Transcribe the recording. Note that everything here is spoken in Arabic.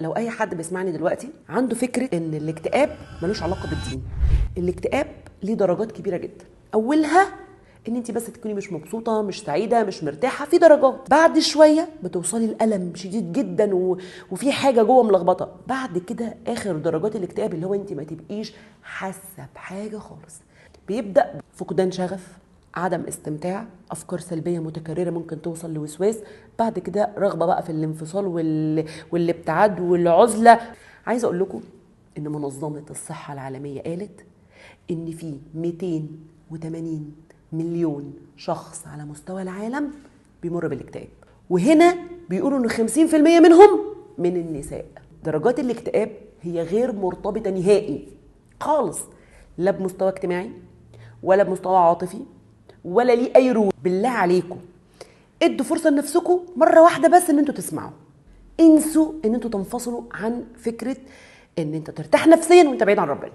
لو اي حد بيسمعني دلوقتي عنده فكره ان الاكتئاب ملوش علاقه بالدين، الاكتئاب ليه درجات كبيره جدا. اولها ان انت بس تكوني مش مبسوطه، مش سعيده، مش مرتاحه، في درجات. بعد شويه بتوصلي الالم شديد جدا وفي حاجه جوه ملخبطه. بعد كده اخر درجات الاكتئاب اللي هو انت ما تبقيش حاسه بحاجه خالص. بيبدا فقدان شغف، عدم استمتاع، افكار سلبيه متكرره ممكن توصل لوسواس. بعد كده رغبه بقى في الانفصال والابتعاد والعزله. عايزه اقول لكم ان منظمه الصحه العالميه قالت ان في 280 مليون شخص على مستوى العالم بيمر بالاكتئاب، وهنا بيقولوا ان 50% منهم من النساء. درجات الاكتئاب هي غير مرتبطه نهائي خالص، لا بمستوى اجتماعي ولا بمستوى عاطفي ولا ليه اي روح. بالله عليكم ادوا فرصه لنفسكم مره واحده بس ان انتوا تسمعوا. انسوا ان انتوا تنفصلوا عن فكره ان انت ترتاح نفسيا وانت بعيد عن ربنا.